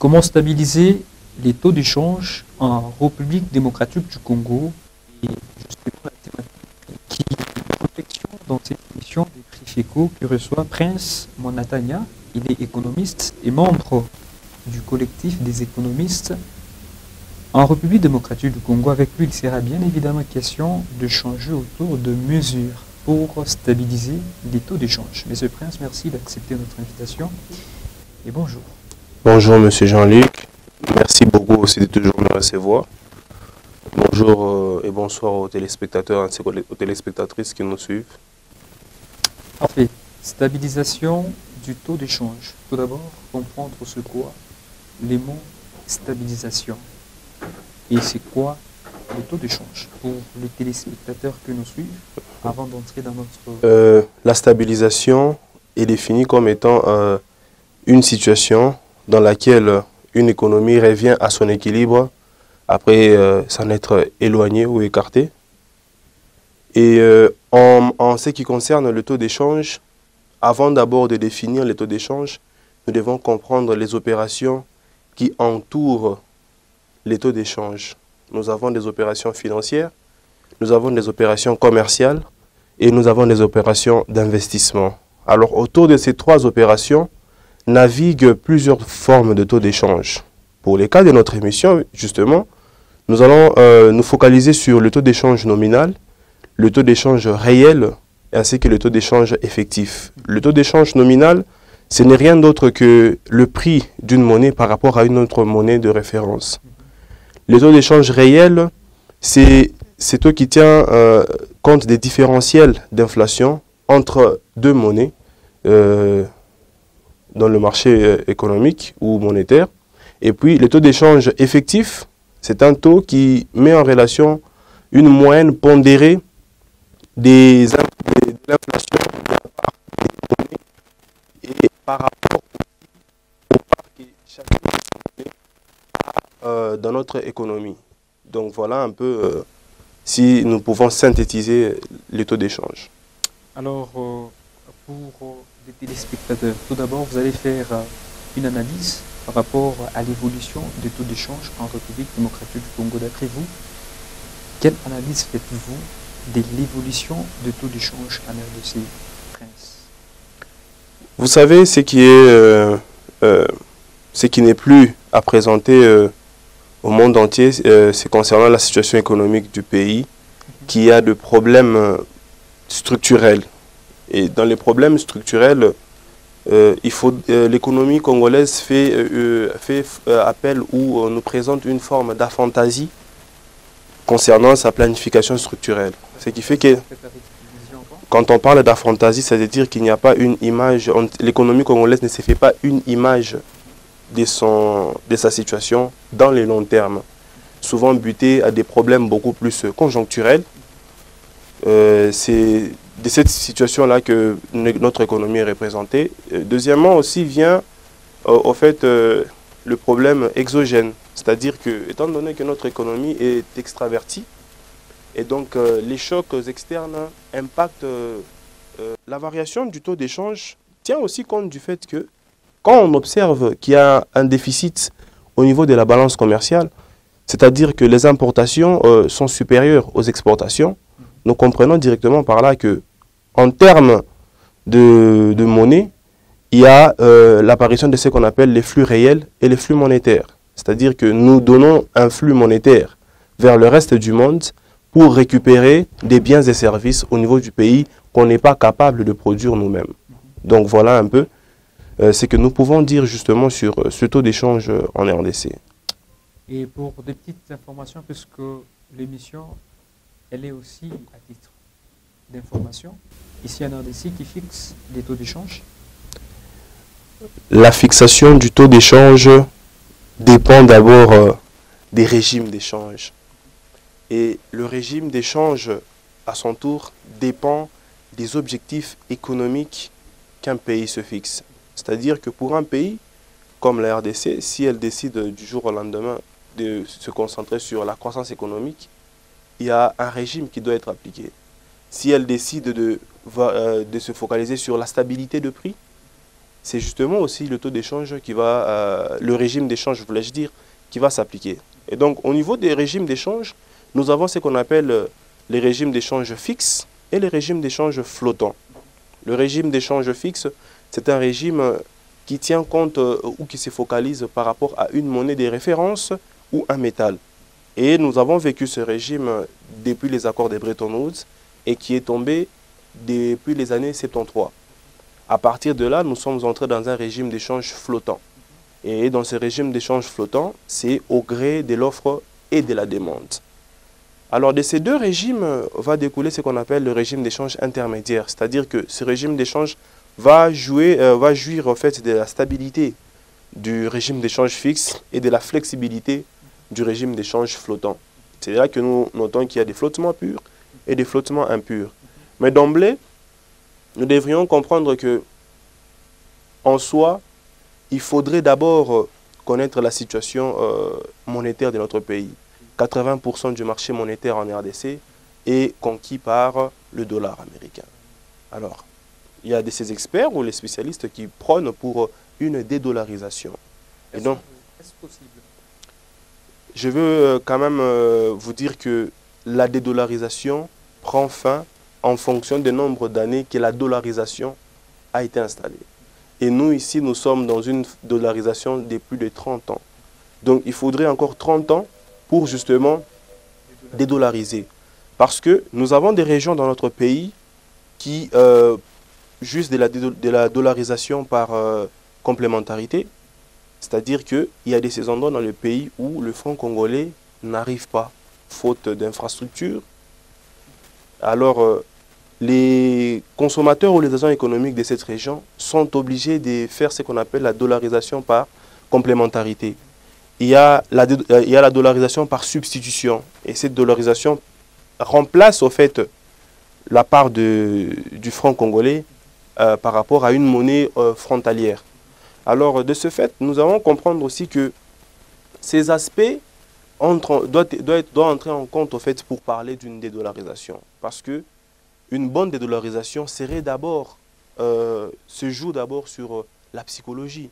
Comment stabiliser les taux d'échange en République démocratique du Congo? Et justement, la thématique qui réflexion dans cette émission des prix FECO que reçoit Prince Monatagna. Il est économiste et membre du collectif des économistes en République démocratique du Congo. Avec lui, il sera bien évidemment question de changer autour de mesures pour stabiliser les taux d'échange. Monsieur Prince, merci d'accepter notre invitation et bonjour. Bonjour Monsieur Jean-Luc, merci beaucoup aussi de toujours me recevoir. Bonjour et bonsoir aux téléspectateurs ainsi qu'aux téléspectatrices qui nous suivent. Parfait. Stabilisation du taux d'échange. Tout d'abord, comprendre ce quoi les mots stabilisation. Et c'est quoi le taux d'échange pour les téléspectateurs que nous suivent avant d'entrer dans notre... La stabilisation est définie comme étant une situation dans laquelle une économie revient à son équilibre après s'en être éloignée ou écartée. Et en ce qui concerne le taux d'échange, avant d'abord de définir les taux d'échange, nous devons comprendre les opérations qui entourent les taux d'échange. Nous avons des opérations financières, nous avons des opérations commerciales et nous avons des opérations d'investissement. Alors autour de ces trois opérations, naviguent plusieurs formes de taux d'échange. Pour les cas de notre émission, justement, nous allons nous focaliser sur le taux d'échange nominal, le taux d'échange réel, ainsi que le taux d'échange effectif. Le taux d'échange nominal, ce n'est rien d'autre que le prix d'une monnaie par rapport à une autre monnaie de référence. Le taux d'échange réel, c'est taux qui tient compte des différentiels d'inflation entre deux monnaies dans le marché économique ou monétaire. Et puis, le taux d'échange effectif, c'est un taux qui met en relation une moyenne pondérée de l'inflation de la part des monnaies et par rapport au part que chacune de ces monnaies a dans notre économie. Donc voilà un peu si nous pouvons synthétiser les taux d'échange. Alors, pour les téléspectateurs, tout d'abord, vous allez faire une analyse par rapport à l'évolution des taux d'échange en République démocratique du Congo. D'après vous, quelle analyse faites-vous de l'évolution des taux d'échange en RDC, Prince? Vous savez, ce qui n'est plus à présenter au monde entier, c'est concernant la situation économique du pays, qui a de problèmes structurels. Et dans les problèmes structurels, l'économie congolaise fait appel ou nous présente une forme d'aphantasie concernant sa planification structurelle. Ce qui fait que quand on parle d'aphantasie, c'est-à-dire qu'il n'y a pas une image, l'économie congolaise ne se fait pas une image de sa situation dans les longs termes, souvent butée à des problèmes beaucoup plus conjoncturels. C'est de cette situation-là que notre économie est représentée. Deuxièmement aussi vient au fait le problème exogène, c'est-à-dire que, étant donné que notre économie est extravertie, et donc les chocs externes impactent la variation du taux d'échange, tient aussi compte du fait que quand on observe qu'il y a un déficit au niveau de la balance commerciale, c'est-à-dire que les importations sont supérieures aux exportations, nous comprenons directement par là que, en termes de monnaie, il y a l'apparition de ce qu'on appelle les flux réels et les flux monétaires. C'est-à-dire que nous donnons un flux monétaire vers le reste du monde pour récupérer des biens et services au niveau du pays qu'on n'est pas capable de produire nous-mêmes. Donc voilà un peu ce que nous pouvons dire justement sur ce taux d'échange en RDC. Et pour des petites informations, puisque l'émission, elle est aussi à titre d'information, ici en RDC, qui fixe les taux d'échange? La fixation du taux d'échange dépend d'abord des régimes d'échange. Et le régime d'échange, à son tour, dépend des objectifs économiques qu'un pays se fixe. C'est-à-dire que pour un pays comme la RDC, si elle décide du jour au lendemain de se concentrer sur la croissance économique, il y a un régime qui doit être appliqué. Si elle décide de se focaliser sur la stabilité de prix, c'est justement aussi le taux d'échange qui va, le régime d'échange, voulais-je dire, qui va s'appliquer. Et donc, au niveau des régimes d'échange, nous avons ce qu'on appelle les régimes d'échange fixes et les régimes d'échange flottants. Le régime d'échange fixe, c'est un régime qui tient compte ou qui se focalise par rapport à une monnaie de référence ou un métal. Et nous avons vécu ce régime depuis les accords de Bretton Woods et qui est tombé depuis les années 73. À partir de là, nous sommes entrés dans un régime d'échange flottant. Et dans ce régime d'échange flottant, c'est au gré de l'offre et de la demande. Alors de ces deux régimes va découler ce qu'on appelle le régime d'échange intermédiaire. C'est-à-dire que ce régime d'échange va jouir en fait de la stabilité du régime d'échange fixe et de la flexibilité du régime d'échange flottant. C'est là que nous notons qu'il y a des flottements purs et des flottements impurs. Mais d'emblée, nous devrions comprendre que, en soi, il faudrait d'abord connaître la situation monétaire de notre pays. 80% du marché monétaire en RDC est conquis par le dollar américain. Alors, il y a de ces experts ou les spécialistes qui prônent pour une dédollarisation. Et donc, est-ce possible? Je veux quand même vous dire que la dédollarisation prend fin en fonction du nombre d'années que la dollarisation a été installée. Et nous, ici, nous sommes dans une dollarisation de plus de 30 ans. Donc, il faudrait encore 30 ans pour justement dédollariser. Parce que nous avons des régions dans notre pays qui, juste de la dollarisation par complémentarité, c'est-à-dire qu'il y a ces endroits dans le pays où le franc congolais n'arrive pas, faute d'infrastructures. Alors, les consommateurs ou les agents économiques de cette région sont obligés de faire ce qu'on appelle la dollarisation par complémentarité. Il y a la dollarisation par substitution. Et cette dollarisation remplace au fait la part du franc congolais par rapport à une monnaie frontalière. Alors, de ce fait, nous allons comprendre aussi que ces aspects doivent entrer en compte au fait pour parler d'une dédollarisation. Parce que une bonne dédollarisation serait d'abord, se joue d'abord sur la psychologie.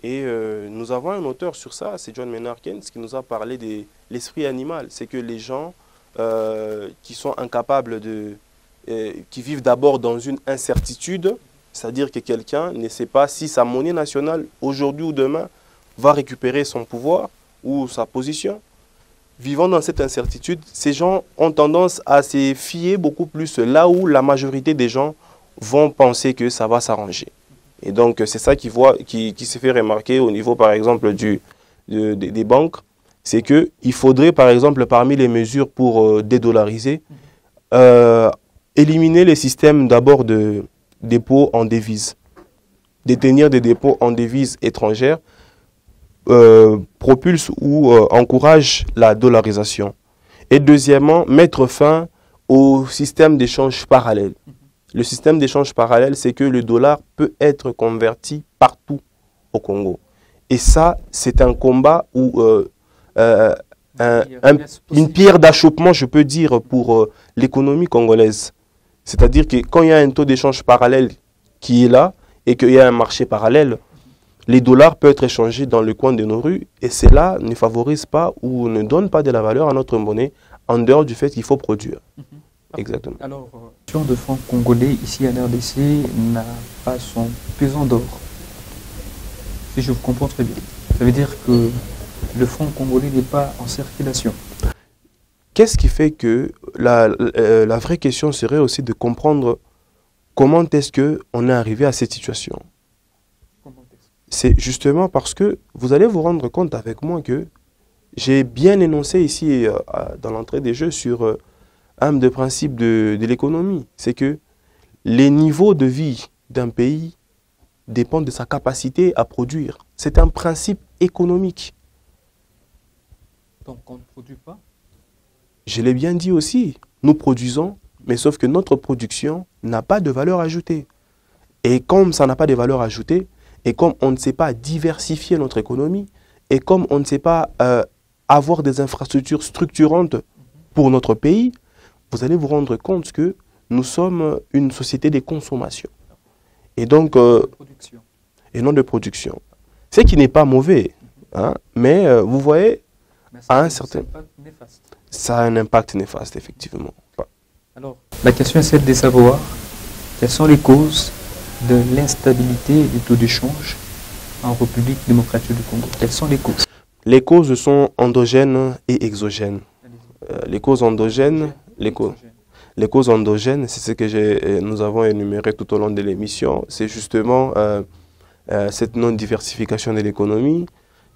Et nous avons un auteur sur ça, c'est John Maynard Keynes, qui nous a parlé de l'esprit animal. C'est que les gens qui sont incapables qui vivent d'abord dans une incertitude, c'est-à-dire que quelqu'un ne sait pas si sa monnaie nationale, aujourd'hui ou demain, va récupérer son pouvoir ou sa position. Vivant dans cette incertitude, ces gens ont tendance à se fier beaucoup plus là où la majorité des gens vont penser que ça va s'arranger. Et donc, c'est ça qui se fait remarquer au niveau, par exemple, des banques. C'est qu'il faudrait, par exemple, parmi les mesures pour dédollariser, éliminer les systèmes d'abord de dépôt en devises. Détenir des dépôts en devises étrangères propulse ou encourage la dollarisation. Et deuxièmement, mettre fin au système d'échange parallèle. Le système d'échange parallèle, c'est que le dollar peut être converti partout au Congo. Et ça, c'est un combat où une pierre d'achoppement, je peux dire, pour l'économie congolaise. C'est-à-dire que quand il y a un taux d'échange parallèle qui est là et qu'il y a un marché parallèle, les dollars peuvent être échangés dans le coin de nos rues et cela ne favorise pas ou ne donne pas de la valeur à notre monnaie en dehors du fait qu'il faut produire. Exactement. Alors, la de franc congolais ici à l'RDC n'a pas son pesant d'or. Si je vous comprends très bien. Ça veut dire que le franc congolais n'est pas en circulation. Qu'est-ce qui fait que la vraie question serait aussi de comprendre comment est-ce qu'on est arrivé à cette situation. C'est justement parce que vous allez vous rendre compte avec moi que j'ai bien énoncé ici dans l'entrée des jeux sur un des principes de l'économie. C'est que les niveaux de vie d'un pays dépendent de sa capacité à produire. C'est un principe économique. Donc on ne produit pas? Je l'ai bien dit aussi. Nous produisons, mais sauf que notre production n'a pas de valeur ajoutée. Et comme ça n'a pas de valeur ajoutée, et comme on ne sait pas diversifier notre économie, et comme on ne sait pas avoir des infrastructures structurantes pour notre pays, vous allez vous rendre compte que nous sommes une société de consommation. Et donc, et non de production. Ce qui n'est pas mauvais, hein, mais vous voyez, à un certain... Ça a un impact néfaste, effectivement. Alors, la question est celle de savoir quelles sont les causes de l'instabilité des taux d'échange en République démocratique du Congo. Quelles sont les causes? Les causes sont endogènes et exogènes. Les causes endogènes, les causes endogènes, c'est ce que nous avons énuméré tout au long de l'émission. C'est justement cette non-diversification de l'économie,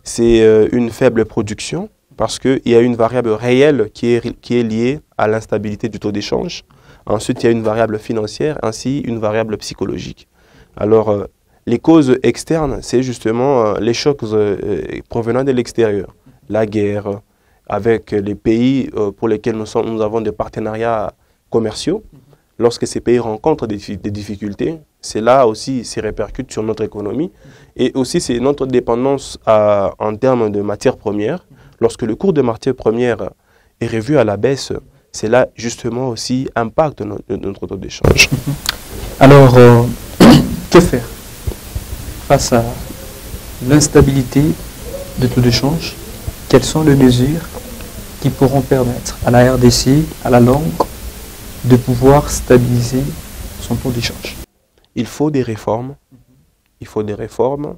c'est une faible production, parce qu'il y a une variable réelle qui est liée à l'instabilité du taux d'échange. Ensuite, il y a une variable financière, ainsi une variable psychologique. Alors, les causes externes, c'est justement les chocs provenant de l'extérieur. La guerre avec les pays pour lesquels nous avons des partenariats commerciaux. Lorsque ces pays rencontrent des difficultés, c'est là aussi, ça répercute sur notre économie. Et aussi, c'est notre dépendance en termes de matières premières. Lorsque le cours de matières premières est revu à la baisse, c'est là justement aussi impacte notre taux d'échange. Alors, que faire face à l'instabilité de taux d'échange? Quelles sont les mesures qui pourront permettre à la RDC, à la longue, de pouvoir stabiliser son taux d'échange? Il faut des réformes. Il faut des réformes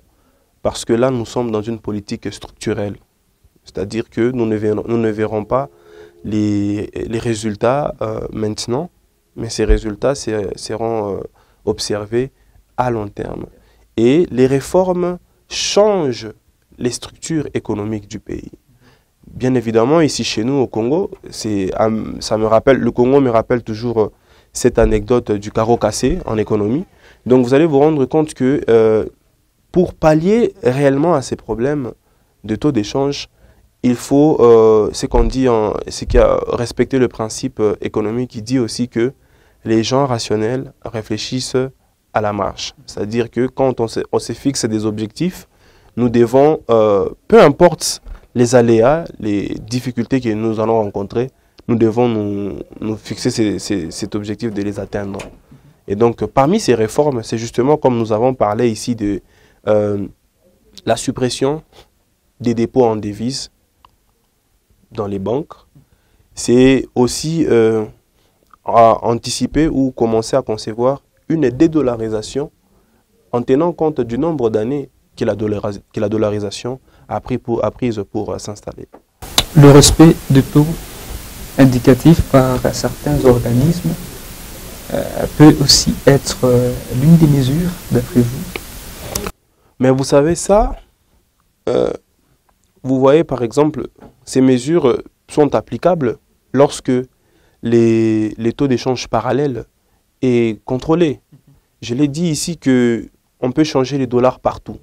parce que là, nous sommes dans une politique structurelle. C'est-à-dire que nous ne verrons pas les résultats maintenant, mais ces résultats seront observés à long terme. Et les réformes changent les structures économiques du pays. Bien évidemment, ici chez nous au Congo, le Congo me rappelle toujours cette anecdote du carreau cassé en économie. Donc vous allez vous rendre compte que pour pallier réellement à ces problèmes de taux d'échange, il faut, c'est qu'il y a respecter le principe économique qui dit aussi que les gens rationnels réfléchissent à la marche. C'est-à-dire que quand on se fixe des objectifs, nous devons, peu importe les aléas, les difficultés que nous allons rencontrer, nous devons nous fixer cet objectif de les atteindre. Et donc, parmi ces réformes, c'est justement comme nous avons parlé ici de la suppression des dépôts en devises dans les banques. C'est aussi à anticiper ou commencer à concevoir une dédollarisation en tenant compte du nombre d'années que la dollarisation a prise pour s'installer. Le respect de taux indicatifs par certains organismes peut aussi être l'une des mesures, d'après vous? Mais vous savez ça, vous voyez par exemple, ces mesures sont applicables lorsque les taux d'échange parallèles est contrôlé. Je l'ai dit ici qu'on peut changer les dollars partout.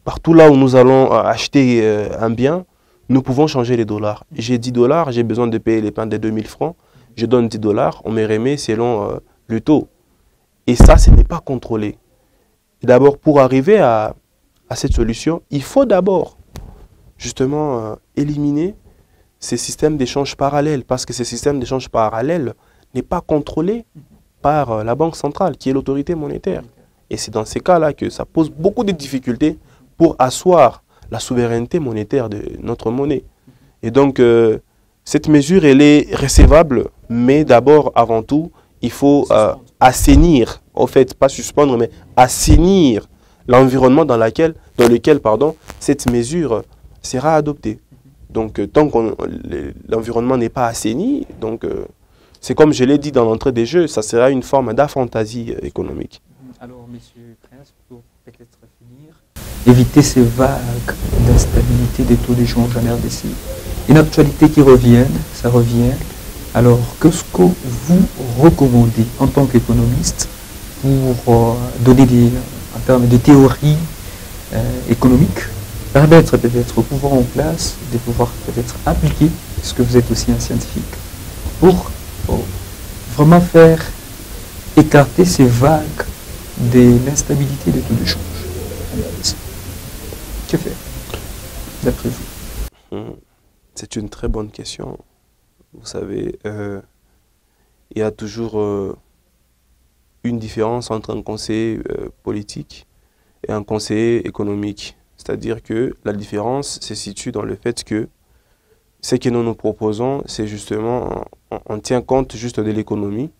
Partout là où nous allons acheter un bien, nous pouvons changer les dollars. J'ai 10 dollars, j'ai besoin de payer les pains de 2000 francs. Je donne 10 dollars, on me remet selon le taux. Et ça, ce n'est pas contrôlé. D'abord, pour arriver à cette solution, il faut d'abord justement éliminer ces systèmes d'échange parallèles. Parce que ces systèmes d'échange parallèles n'est pas contrôlé par la Banque centrale, qui est l'autorité monétaire. Et c'est dans ces cas-là que ça pose beaucoup de difficultés pour asseoir la souveraineté monétaire de notre monnaie. Et donc, cette mesure, elle est recevable, mais d'abord, avant tout, il faut assainir, en fait, pas suspendre, mais assainir l'environnement dans lequel cette mesure sera adoptée. Donc, tant que l'environnement n'est pas assaini, donc c'est comme je l'ai dit dans l'entrée des jeux, ça sera une forme d'aphantasie économique. Alors, M. Prince, pour peut-être finir, éviter ces vagues d'instabilité des taux d'échange en RDC. Une actualité qui revient, ça revient. Alors, qu'est-ce que vous recommandez en tant qu'économiste pour donner en termes de théorie économique, permettre peut-être au pouvoir en place de pouvoir peut-être appliquer, puisque vous êtes aussi un scientifique, pour vraiment faire écarter ces vagues de l'instabilité des taux de change. Que faire, d'après vous? C'est une très bonne question. Vous savez, il y a toujours une différence entre un conseiller politique et un conseiller économique. C'est-à-dire que la différence se situe dans le fait que ce que nous nous proposons, c'est justement, on tient compte juste de l'économie,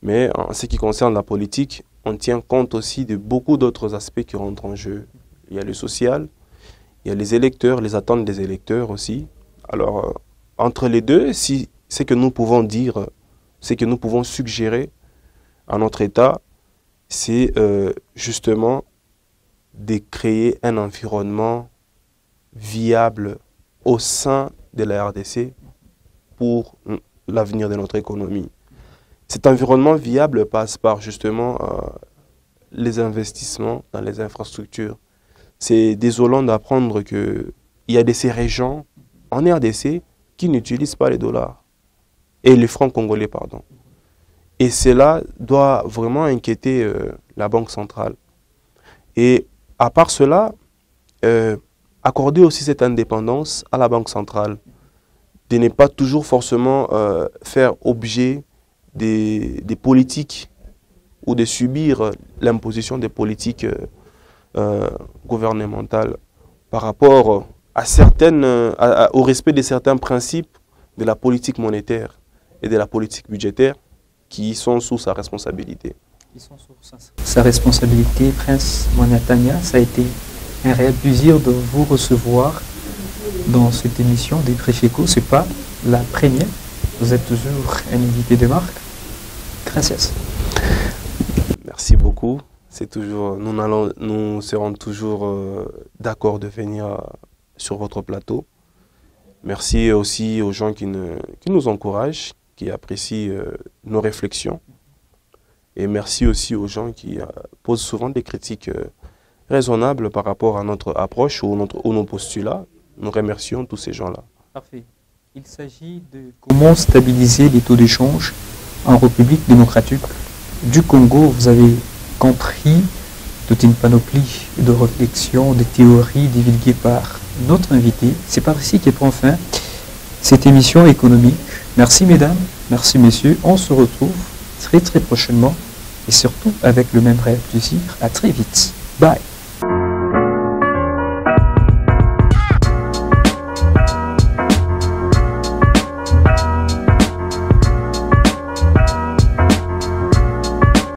mais en ce qui concerne la politique, on tient compte aussi de beaucoup d'autres aspects qui rentrent en jeu. Il y a le social, il y a les électeurs, les attentes des électeurs aussi. Alors, entre les deux, si ce que nous pouvons dire, ce que nous pouvons suggérer à notre État, c'est justement de créer un environnement viable au sein de la RDC pour l'avenir de notre économie. Cet environnement viable passe par justement les investissements dans les infrastructures. C'est désolant d'apprendre qu'il y a de ces régions en RDC qui n'utilisent pas les dollars et les francs congolais, pardon. Et cela doit vraiment inquiéter la Banque centrale. Et à part cela, accorder aussi cette indépendance à la Banque centrale, de ne pas toujours forcément faire objet des politiques ou de subir l'imposition des politiques gouvernementales par rapport à au respect de certains principes de la politique monétaire et de la politique budgétaire qui sont sous sa responsabilité. Sa responsabilité, Prince Mwanatanya, ça a été un réel plaisir de vous recevoir dans cette émission des Préféco. Ce n'est pas la première. Vous êtes toujours un invité de marque. Gracias. Merci beaucoup. C'est toujours, nous serons toujours d'accord de venir sur votre plateau. Merci aussi aux gens qui nous encouragent, qui apprécient nos réflexions. Et merci aussi aux gens qui posent souvent des critiques raisonnables par rapport à notre approche ou nos postulats. Nous remercions tous ces gens-là. Parfait. Il s'agit de comment stabiliser les taux d'échange en République démocratique du Congo. Vous avez compris toute une panoplie de réflexions, de théories divulguées par notre invité. C'est par ici qu'elle prend fin cette émission économique. Merci mesdames, merci messieurs. On se retrouve très prochainement et surtout avec le même réel plaisir. À très vite. Bye.